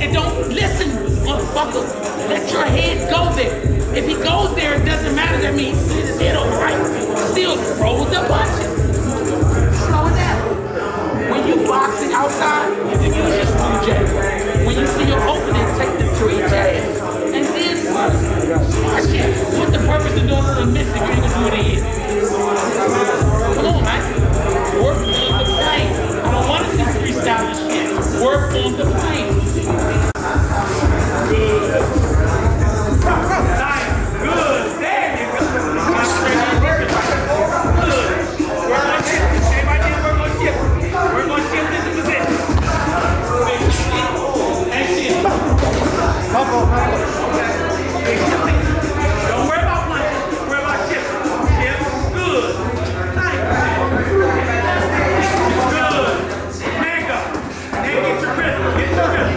And don't listen, motherfucker. Let your head go there. If he goes there, it doesn't matter. That means he his head on right. Still throw the punches. Slow it down. When you boxing outside, you use your screw jab. When you see your opening, take the 3 jabs. And then watch it. What's the purpose of doing a miss if you ain't gonna do it again? Come on, man. Work on the plane. I don't want to see freestyle shit. Work on the plane. Good. Nice. Good. There you go. Good. Work on shift. Everybody did work on shift. Work on shift in the position. Big shit. And shit. Big shit. Don't worry about punching. Worry about shift. Shift. Good. Nice. Good. Hang up. Then get your rhythm. Get your rhythm.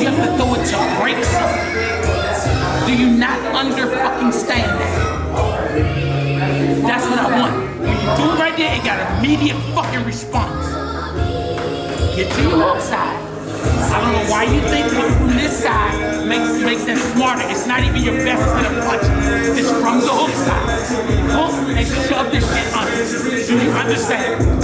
you have to throw it to break something. Do you not stand that? That's what I want. When you do it right there, it got immediate fucking response. Get to your hook side. I don't know why you think from this side makes that smarter. It's not even your best set of punches. It's from the hook side. Hook and shove this shit under. Do you understand?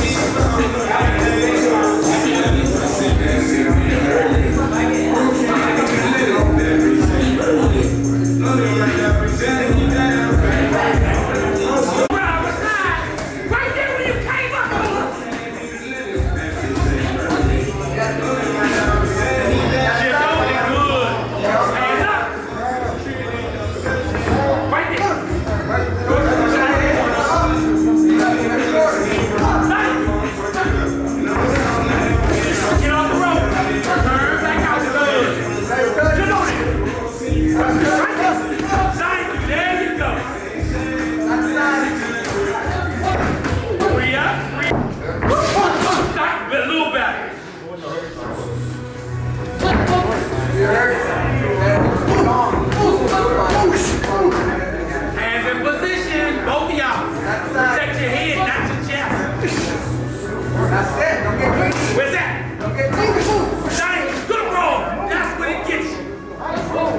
Hands in position, both of y'all. Protect your head, not your chest. That's it. Don't get greedy. Where's that? Don't get greedy. Shine, good roll. That's what it gets you.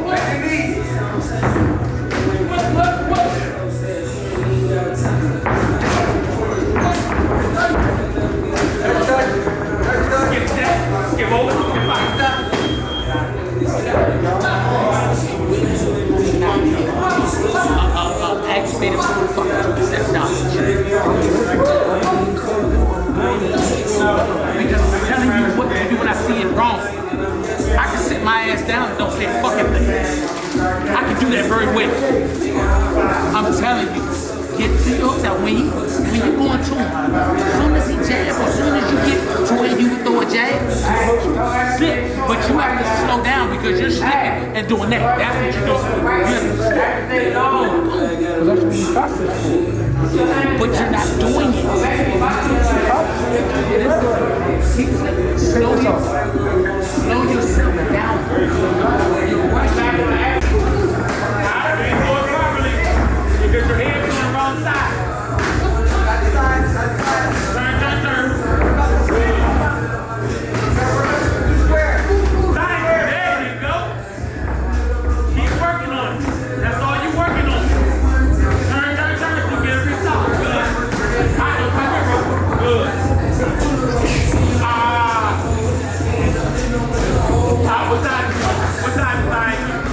What you need. Skip that. Skip over. Skip back. Activated fucking knowledge. Because I'm telling you what to do when I see it wrong. I can sit my ass down and don't say fucking thing. I can do that very well. I'm telling you, get to your hooks out when you go into him. As soon as he jabs, as soon as you get to where you throw a jab, slip. But you have to slow down because you're slipping and doing that. That's what you're doing. But you're not doing it. Slow yourself down. You're right back to the action. Because your head's on the wrong side. Turn. There you go. Keep working on it. That's all you're working on. Turn. You get every stop. Good. Good. What side?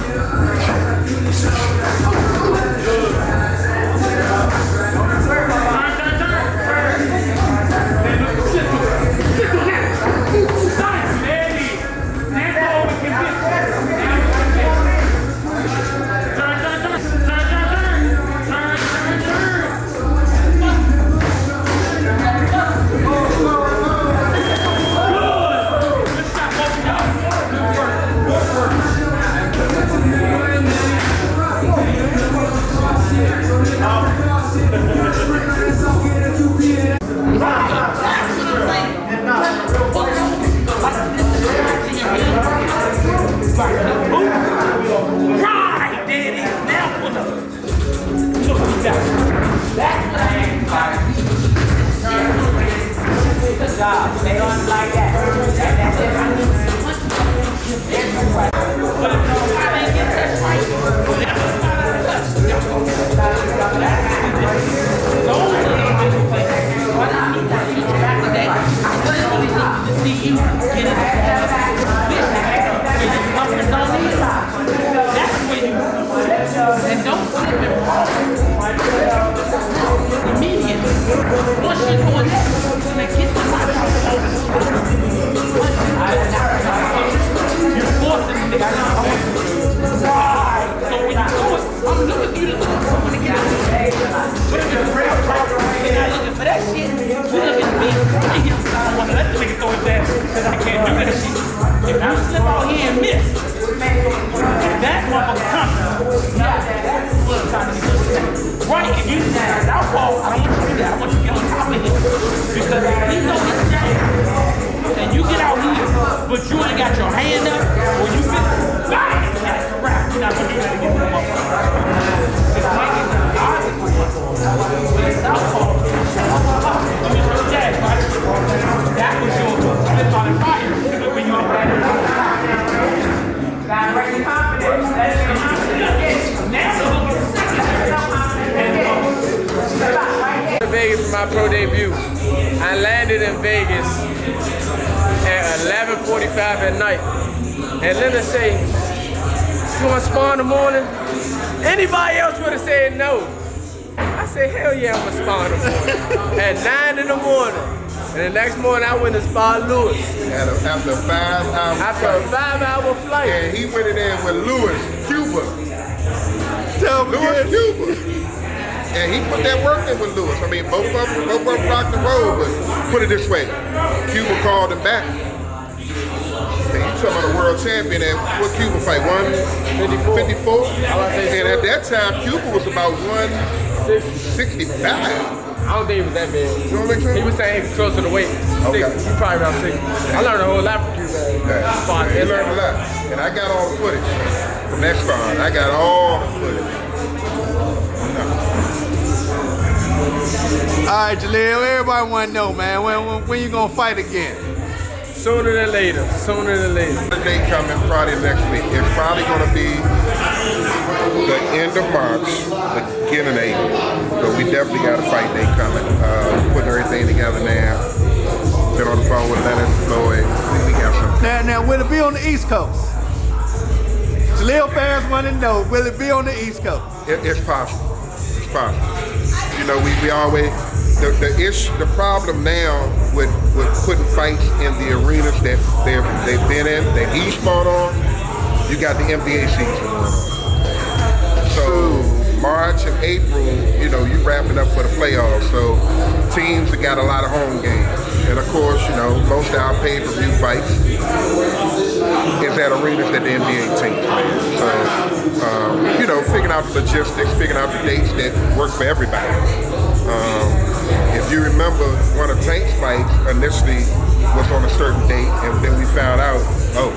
Vegas for my pro debut. I landed in Vegas at 11:45 at night. And Linda say, "You want to spar in the morning?" Anybody else would have said no. I said, "Hell yeah, I'm gonna spar in the morning." At 9 in the morning. And the next morning I went to spar Lewis. After a 5-hour After a 5-hour flight. And he went in there with Lewis, Cuba. Lewis, Cuba. And he put that work in with Lewis. I mean, both of them rocked the road, but put it this way, Cuba called him back. And you talking about a world champion at what Cuba fight? 154? And at that time, Cuba was about 165. I don't think he was that big. You don't think so? He was saying he was close to the weight. Okay. He probably around 60. I learned a whole lot from you, man. You learned a lot. And I got all the footage from that sparring. I got all the footage. All right, Jalil, everybody want to know, man, when you gonna fight again? Sooner than later. Sooner than later. The day coming probably next week. It's probably gonna be the end of March, beginning of April. So we definitely got a fight day coming. Putting everything together now. Been on the phone with Leonard Floyd. We got some. Now, will it be on the East Coast? Jalil fans want to know, will it be on the East Coast? It's possible. It's possible. You know, we always, the problem now with putting fights in the arenas that they've been in, that he's fought on, you got the NBA season going on. So March and April, you know, you wrapping up for the playoffs. So teams have got a lot of home games. And of course, you know, most of our pay-per-view fights is at arenas that the NBA teams play. So, you know, figuring out the logistics, figuring out the dates that work for everybody. If you remember, one of Tank's fights initially was on a certain date, and then we found out, oh,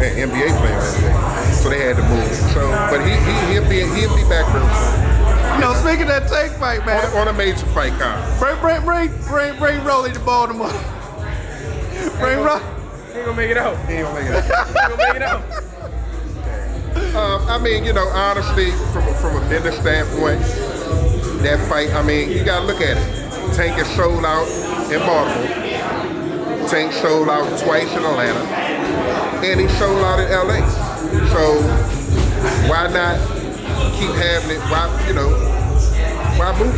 an NBA player that day. So they had to move. So, but he'll be back real soon. You know, speaking of that Tank fight, man. On a major fight card. Bring Rolly to Baltimore. Bring Rolly. He ain't gonna make it out. He ain't gonna make it out. He ain't gonna make it out. I mean, you know, honestly, from a business standpoint, that fight, I mean, you gotta look at it. Tank is sold out in Baltimore. Tank sold out twice in Atlanta. And he sold out in LA. So why not keep having it? Why, you know, why move?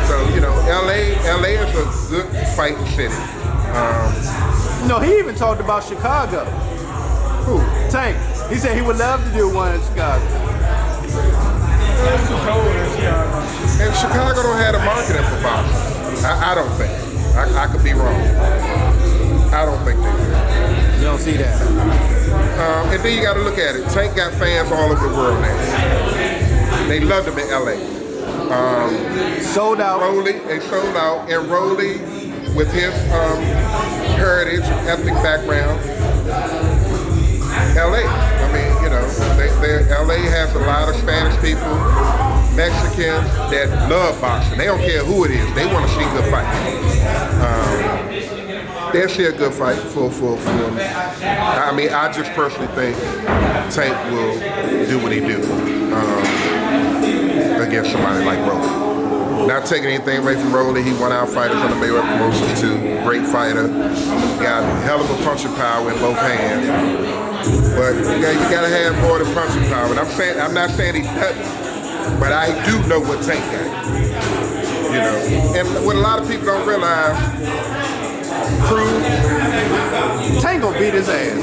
So, you know, LA is a good fighting city. No, he even talked about Chicago. Who? Tank. He said he would love to do one in Chicago. It's too cold in Chicago. And Chicago don't have the marketing for boxing. I don't think. I could be wrong. I don't think they do. You don't see that. And then you got to look at it. Tank got fans all over the world now. They loved him in LA. Sold out. They sold out. And Rolly, with his heritage, ethnic background, LA. I mean, you know, LA has a lot of Spanish people, Mexicans that love boxing. They don't care who it is. They want to see a good fight. They'll see a good fight for them. I mean, I just personally think Tank will do what he do against somebody like Rolly. Not taking anything away from Rolly. He won our fighters on the Mayweather promotions too. Great fighter. Got a hell of a punching power in both hands. But you gotta have more than punching power. And I'm not saying he doesn't, but I do know what Tank got. You know, and what a lot of people don't realize, Cruz. Tank gonna beat his ass.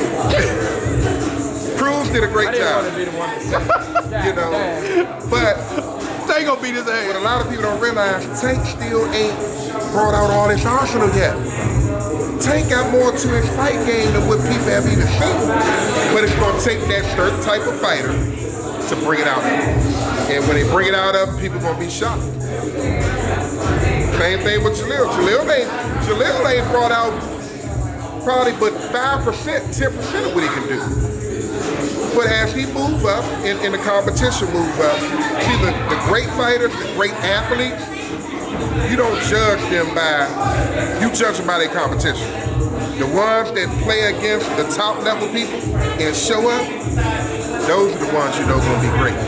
Cruz did a great job. Be the one to say. You know, but Tank gonna beat his what ass. a lot of people don't realize, Tank still ain't brought out all his arsenal yet. Tank got more to his fight game than what people have even seen. But it's gonna take that certain type of fighter to bring it out. And when they bring it out of, people gonna be shocked. Same thing with Jalil. Jalil ain't brought out probably but 5%, 10% of what he can do. But as he move up, and the competition move up, see the great fighters, the great athletes, you don't judge them you judge them by their competition. The ones that play against the top level people and show up, those are the ones you know gonna be great.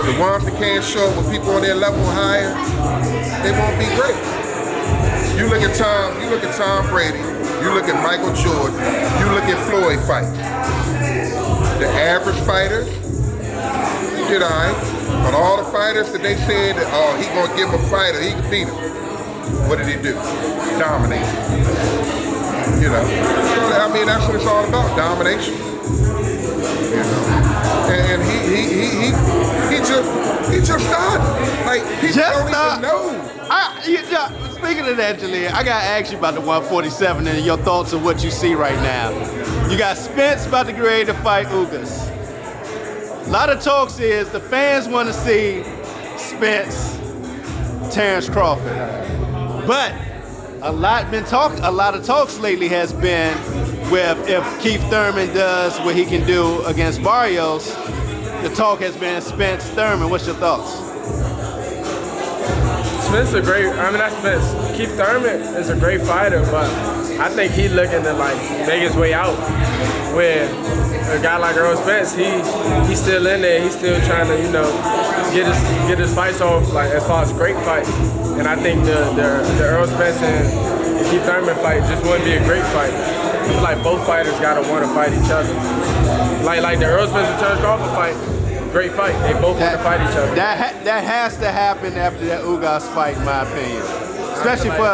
The ones that can't show up with people on their level higher, they won't be great. You look at Tom Brady, you look at Michael Jordan, you look at Floyd fight. The average fighter, he did all right. But all the fighters that they said that, oh, he gonna give him a fighter, he can beat him. What did he do? Dominate. You know, I mean, that's what it's all about, domination. You know, and he just started. Like, people don't even know. Speaking of that, Jalil, I gotta ask you about the 147 and your thoughts of what you see right now. You got Spence about to get ready to fight Ugas. A lot of talks is the fans want to see Spence, Terrence Crawford, but a lot of talks lately has been with if Keith Thurman does what he can do against Barrios. The talk has been Spence Thurman. What's your thoughts? Spence not Spence. Keith Thurman is a great fighter, but I think he's looking to like make his way out. Where a guy like Earl Spence, he's still in there. He's still trying to, get his fights off like as far as great fights. And I think the Earl Spence and Keith Thurman fight just wouldn't be a great fight. It's like both fighters gotta want to fight each other. Like the Earl Spence and Terrence Crawford fight, great fight. They both want to fight each other. That has to happen after that Ugas fight, in my opinion. Especially for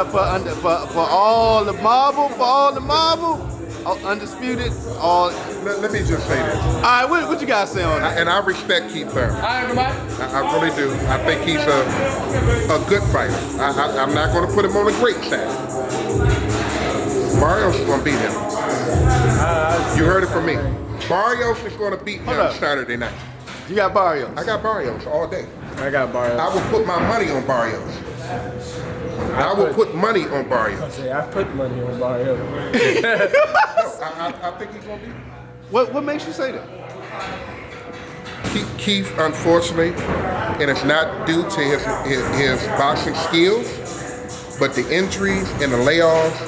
all the marble, undisputed. Let me just say this. All right, what you guys say on that? And I respect Keith Thurman. Hi, everybody. I really do. I think he's a good fighter. I'm not going to put him on the great side. Barrios is going to beat him. You heard it from me. Barrios is going to beat him Saturday night. You got Barrios? I got Barrios all day. I got Barrios. I will put my money on Barrios. I will put money on Barrios. I put money on Barrios. I think he's going to beat him. What makes you say that? Keith, unfortunately, and it's not due to his boxing skills, but the injuries and the layoffs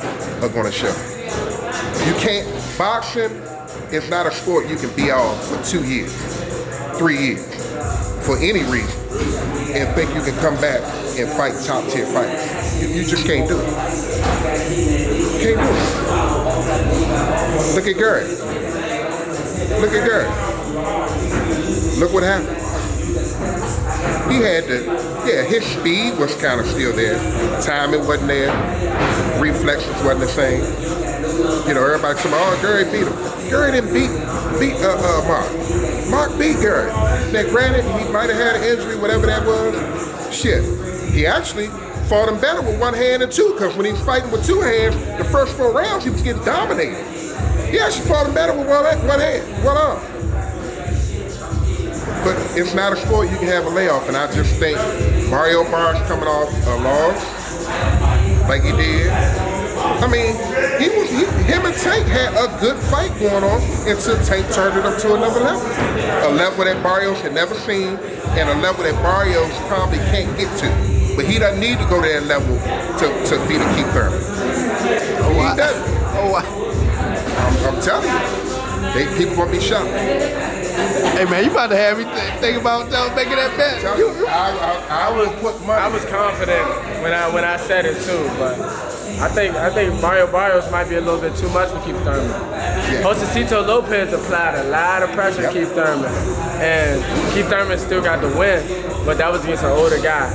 are going to show. You can't, boxing is not a sport you can be off for 2 years, 3 years, for any reason, and think you can come back and fight top tier fighters. You just can't do it. Can't do it. Look at Garrett. Look at Garrett. Look what happened. He had his speed was kind of still there. Timing wasn't there. Reflexes wasn't the same. Everybody said, oh, Garrett beat him. Garrett didn't beat Mark. Mark beat Garrett. Now, granted, he might have had an injury, whatever that was. Shit. He actually fought him better with one hand and two, because when he was fighting with two hands, the first 4 rounds, he was getting dominated. He actually fought him better with one hand, one arm. But it's not a sport you can have a layoff, and I just think Mario Barnes coming off a loss, like he did. I mean, him and Tank had a good fight going on until Tank turned it up to another level. A level that Barrios had never seen, and a level that Barrios probably can't get to. But he doesn't need to go to that level to beat a Keith Thurman. He doesn't. I'm telling you, people gonna be shocked. Hey man, you about to have me think about making that bet. I was confident when I said it too, but I think Mario Barrios might be a little bit too much for Keith Thurman. Yeah. Josecito Lopez applied a lot of pressure to Keith Thurman, and Keith Thurman still got the win, but that was against an older guy.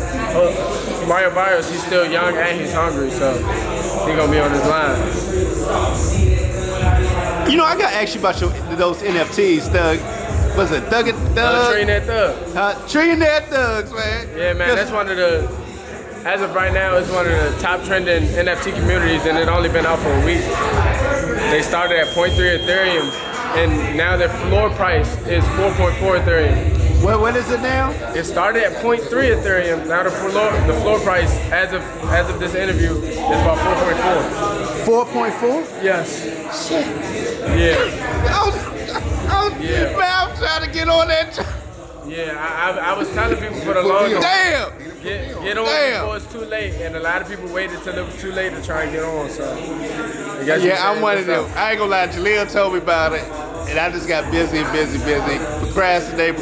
Mario Barrios, he's still young and he's hungry, so he's gonna be on his line. I got to ask you about those NFTs, Thug. What's it, Thug? Trillionaire Thugs. Trillionaire Thugs, man. Yeah, man, that's one of the, as of right now, it's one of the top trending NFT communities, and it's only been out for a week. They started at 0.3 Ethereum, and now their floor price is 4.4 Ethereum. What is it now? It started at 0.3 Ethereum. Now the floor price, as of this interview, is about 4.4. 4.4? Yes. Shit. Yeah. Man, I'm trying to get on that. Yeah, I was telling people for the longest. Damn! Get on before it's too late, and a lot of people waited till it was too late to try and get on. So I'm one of them. I ain't gonna lie, Jalil told me about it, and I just got busy. Procrastinate,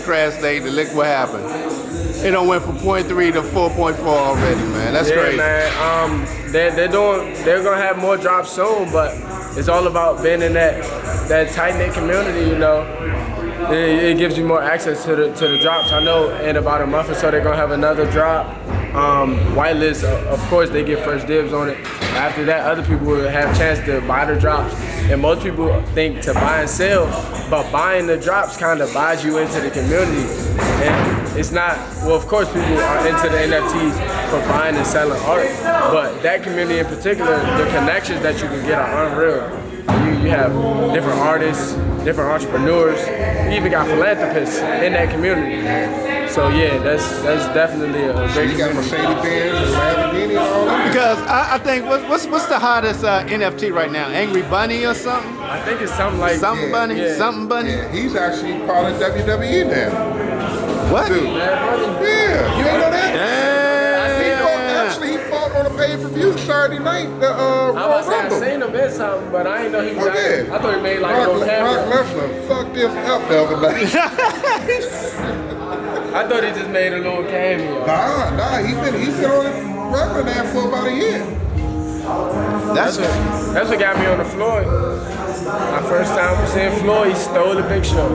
and look what happened. It done went from 0.3 to 4.4 already, man. That's crazy. Man. They're gonna have more drops soon, but it's all about being in that tight-knit community, you know. It gives you more access to the drops. I know in about a month or so they're gonna have another drop. Whitelist, of course, they get first dibs on it. After that, other people will have a chance to buy the drops. And most people think to buy and sell, but buying the drops kind of buys you into the community. And it's not, well, of course, people are into the NFTs for buying and selling art, but that community in particular, the connections that you can get are unreal. You have different artists, different entrepreneurs. You even got philanthropists in that community. So yeah, that's definitely a great You got community. Mercedes-Benz, Lamborghini, and all that. Because I think what's the hottest NFT right now? Angry Bunny or something? I think it's something like Something Bunny? Yeah. Something Bunny? Yeah, he's actually part of WWE now. What? Dude. Yeah, you ain't know that? Damn. He fought on a pay-per-view Saturday night, the Royal I Rumble. seen him in something, but I didn't know he was Oh, out. yeah. I thought he made like a Brock little cameo. Lesnar fucked him up the other night. I thought he just made a little cameo. Nah, he's been on it regular now for about a year. That's what got me on the Floyd. My first time seeing Floyd, he stole the Big Show.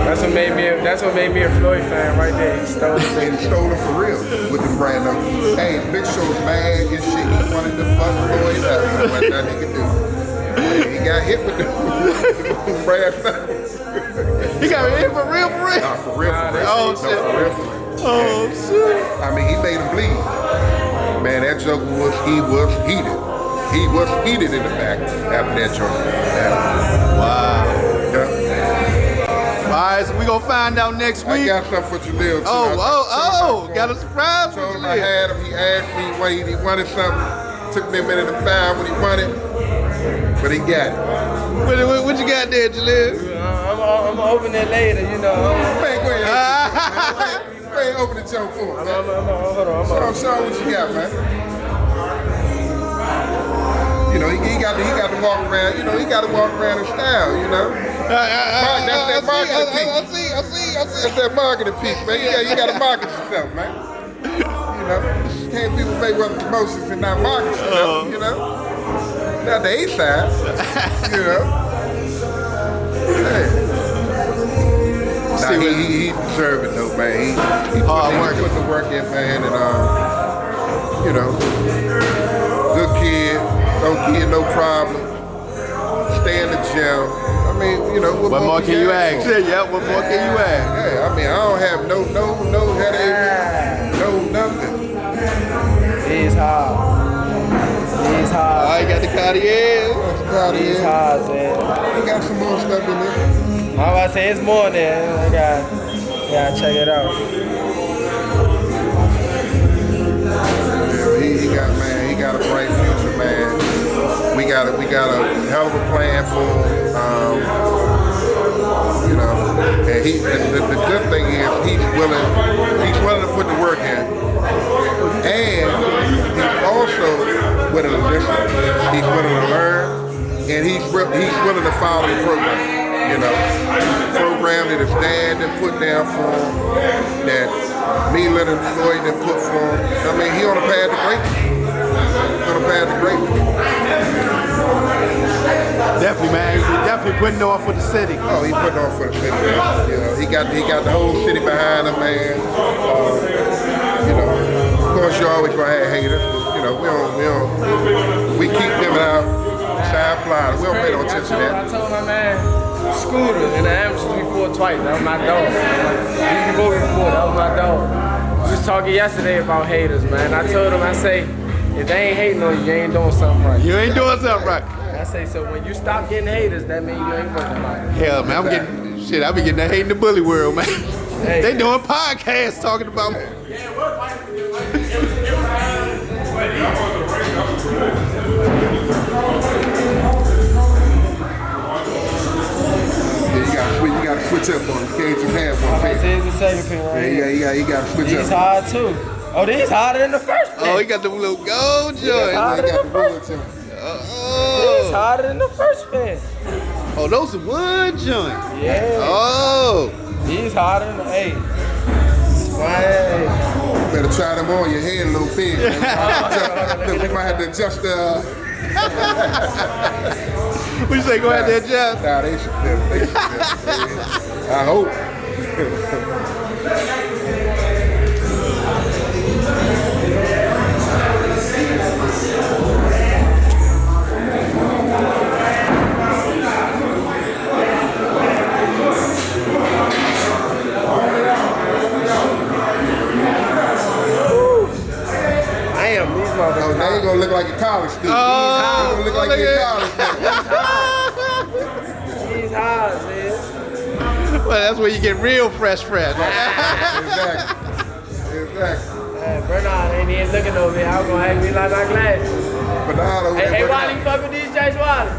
That's what made me a Floyd fan right there. He stole the Big And Show. stole him for real with the brand up. Hey, Big Show's mad and shit. He wanted to fuck Floyd up. What that nigga do? He got hit with the brand up. He got hit for real? Nah, for real. Oh, shit. No, for real. Oh, shit. I mean, he made him bleed. Man, that joker was heated. He was heated in the back after that joke. Wow. Yeah. All right, so we gonna find out next I week. got something for Jalil too. Got a surprise for Told him I Jalil. had him. He asked me when he wanted something. Took me a minute to find what he wanted, but he got it. What you got there, Jalil? I'm gonna open it later, you know. Man, go ahead. Go ahead, open the joke for him, man. Hold on. Show him what you got, man. You know, he got to walk around. You know, he got to walk around in style. You know, that's that marketing piece. I see. That's that marketing piece, man. You got to market yourself, man. You know, can't people Mayweather promotions and not market yourself. You know, not the A side. You know, hey. Nah, he deserved it though, man. He put the work in, man, and you know, good kid, no problem. Stay in the gym. I mean, you know, What more can you ask? Yeah, what more can you ask? Yeah, I mean, I don't have no headache, no nothing. He's hard. Oh, you got the Cartier. He's hard, man. He got some more stuff in there. I'm about to say it's more there. I gotta check it out. Yeah, he got a bright future, man. We got a hell of a plan for him. You know, and the good thing is he's willing to put the work in, and he's also willing to listen. He's willing to learn, and he's willing to follow the program. You know, program that his dad done put down for him, that me, Leonard Floyd done put for him. I mean, he on the path to greatness. Definitely, man. He's definitely putting on for the city. Oh, he putting on for the city, man. You know, he got the whole city behind him, man. You know, of course you always gonna have haters, but you know, we keep them out. Side fly. We don't pay no attention to that. I told my man, Scooter in the amateurs before twice. That was my dog. You voted before. That was my dog. We was talking yesterday about haters, man. I told him, I say, if they ain't hating on you, you ain't doing something right. You ain't doing something right. I say, so when you stop getting haters, that means you ain't working right. Hell, man, I be getting that hate in the bully world, man. Hey. They doing podcasts talking about me. Yeah, you gotta switch up on it. You can't just have one. got to switch These up. hard too. Oh, these harder than the first Oh, he pin. got the little gold joint. Harder He got than the the first. wood to him. These harder than the first pin. Oh, those are wood joint. Yeah. Oh. These harder than the 8. Swag. Better try them on your head a little bit. Man. We might have to adjust the. What you say? Go ahead there, Jeff. Nah, they should fit. They should fit. I hope. Damn, these Oh, motherfuckers. they ain't gonna look like a college student. They gonna look like you're a college student. These hard, man. Well, that's where you get real fresh. Exactly. Hey, Bernard ain't even looking over here. I was gonna have me like my glasses. But now over Hey, there. Wally, you fuck with these James Wally?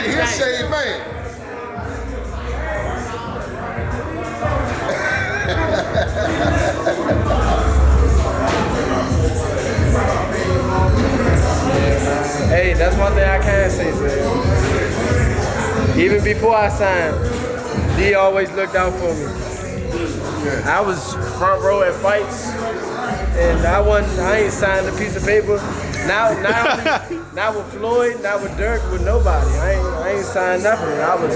He's a saved man. Hey, that's one thing I can say, sir. Even before I signed, D always looked out for me. I was front row at fights, and I ain't signed a piece of paper. Not with Floyd, not with Dirk, with nobody. I ain't signed nothing. I was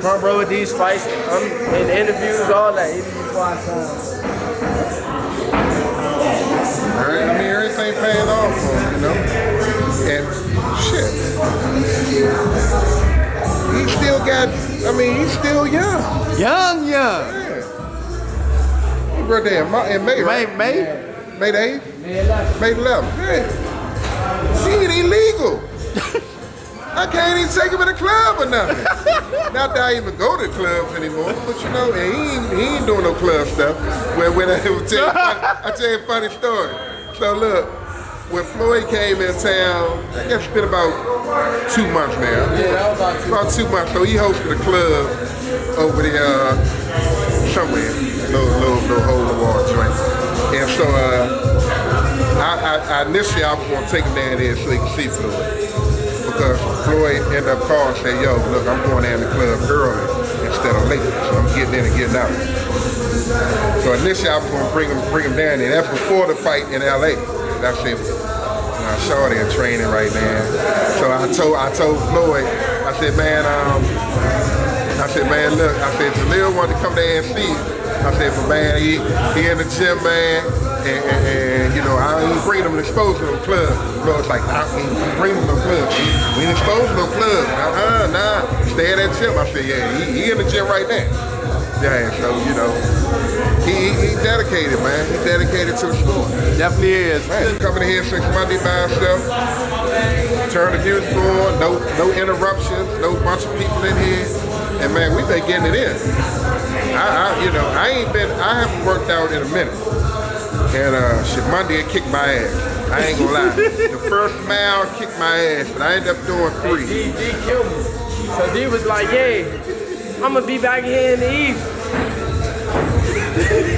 front row at these fights. I'm in interviews, all that, even before I signed. Right? I mean, everything paying off for him, you know? And shit. He still got, he's still young. Young. Yeah. His birthday in May, right? May? May the 8th? May 11th. Yeah. He ain't illegal. I can't even take him in a club or nothing. Not that I even go to clubs anymore, but you know, and he ain't doing no club stuff. When I tell you a funny story. So look, when Floyd came in town, I guess it's been about 2 months now. Yeah, that was about 2 months. About 2 months. So he hosted a club over there somewhere, little hole in the wall joint. And so I initially I was gonna take him down there so he could see Floyd. Because Floyd ended up calling and said, yo, look, I'm going down to the club early instead of late. So I'm getting in and getting out. So initially I was gonna bring him down there. That's before the fight in LA. I said, I saw they're training right now. So I told Floyd, I said, man, look, I said, Jalil wanted to come there and see you. I said, but man, he in the gym, man, and you know, I ain't bring him to expose to no club. Floyd's like, I ain't bring him to no club. We ain't expose to no club. Nah, stay at that gym. I said, yeah, he in the gym right now. Yeah, so, you know, he dedicated, man. He dedicated to the sport. Definitely is. Man, he coming in here 6 Monday by himself. Turn the music on, no interruptions, no bunch of people in here. And man, we've been getting it in. I haven't worked out in a minute. And Monday it kicked my ass. I ain't gonna lie. The first mile kicked my ass, but I ended up doing 3. D killed me. So D was like, yeah, I'm gonna be back here in the evening.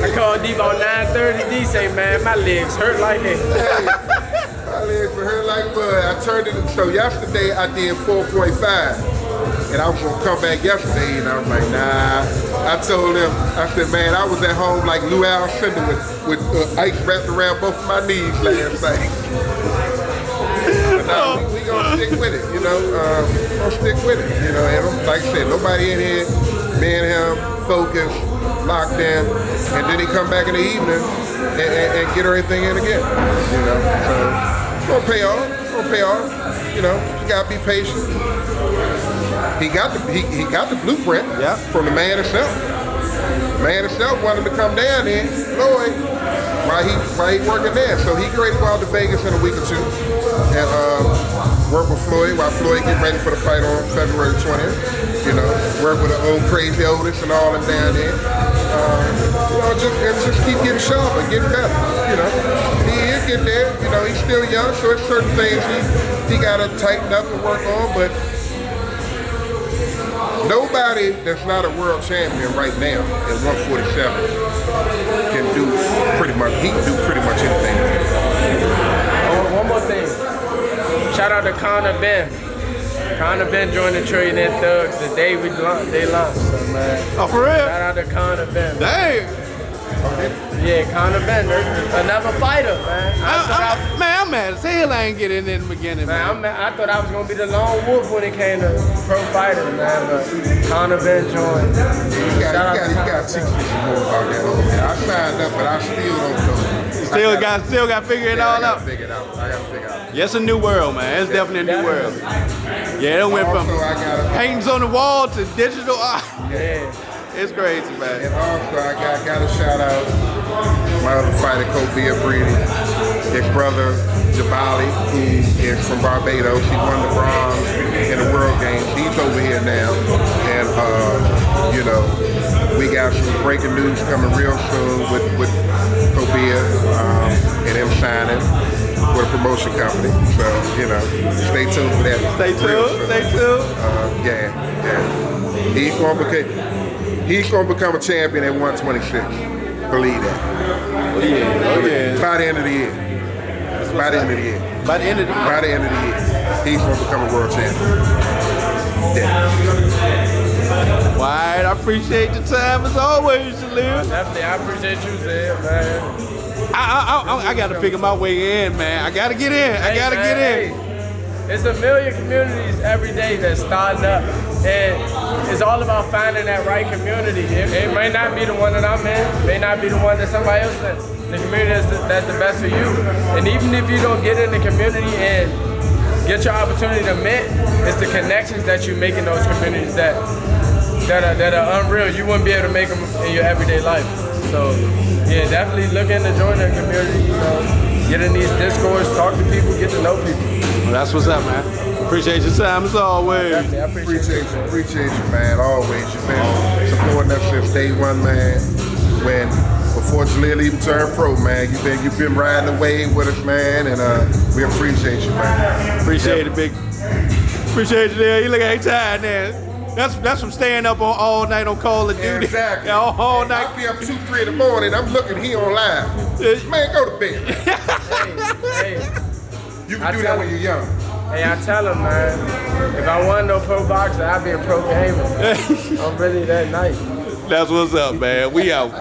I called D about 9:30. D say, man, my legs hurt like hell. My legs were hurt like bud. I turned it, so yesterday I did 4.5. And I was gonna come back yesterday, and I was like, nah. I told him, I said, man, I was at home like Lou Alcindor with ice wrapped around both of my knees last night. But no, we gonna stick with it, you know. Gonna stick with it, you know. And like I said, nobody in here, me and him, focused, locked in, and then he come back in the evening and get everything in again, you know. So it's gonna pay off, you know. You gotta be patient. He got the blueprint from the man himself. The man himself wanted to come down there, Floyd, while he working there. So he ready to go out to Vegas in a week or two and work with Floyd while Floyd get ready for the fight on February 20th. You know, work with the old crazy Otis and all them down there. You know, just keep getting sharper, getting better. You know, he'll get there. You know, he's still young, so it's certain things he got to tighten up and work on, but Nobody that's not a world champion right now at 147 can do pretty much. He can do pretty much anything. One more thing. Shout out to Connor Ben. Connor Ben joined the Trillionaire Thugs the day they launched. So, man. Oh, for real? Shout out to Connor Ben. Dang. Yeah, Connor Ben, another fighter, man. I'm mad as hell I ain't get in the beginning, man. I thought I was gonna be the lone wolf when it came to pro fighter, man. But Connor Ben joined. You got to teach me some more about that over there. I signed up, but I still don't know. Still got to figure it all out. I got to figure it out. Yeah, it's a new world, man. It's definitely a new world. Yeah, it went from paintings on the wall to digital art. Yeah. It's crazy, man. And also, I got to shout out my other fighter, Kobe Brady, his brother, Jalil, who is from Barbados. He won the bronze in the World Games. He's over here now. And, you know, we got some breaking news coming real soon with Kobe and him signing for a promotion company. So, you know, stay tuned for that. Stay tuned. Yeah. He's going to become a champion at 126. Believe that. Oh, yeah. By the end of the year. By the end of the year. He's going to become a world champion. Yeah. Well, I appreciate your time as always, Jalil. Definitely, I appreciate you, Zay, man. I got to figure my way in, man. I got to get in. I got to get in. There's a million communities every day that's starting up, and it's all about finding that right community. It may not be the one that I'm in, it may not be the one that somebody else is in. The community that's the best for you. And even if you don't get in the community and get your opportunity to mint, it's the connections that you make in those communities that are unreal. You wouldn't be able to make them in your everyday life. So yeah, definitely look into joining the community, you know, get in these discords, talk to people, get to know people. Well, that's what's up, man. Appreciate your time as always. Definitely, I Appreciate you, man. Always. You've been supporting us since day one, man. Before Jalil even turned pro, man, you've been riding the wave with us, man, and we appreciate you, man. Appreciate it, big. Appreciate you there. You look like tired, man. That's from staying up all night on Call of Duty. Exactly. All night. I'll be up 2, 3 in the morning. I'm looking here on live. Man, go to bed. Hey. You can do that when you're young. Hey, I tell him, man, if I wasn't no pro boxer, I'd be a pro gamer. I'm really that nice. That's what's up, man. We out.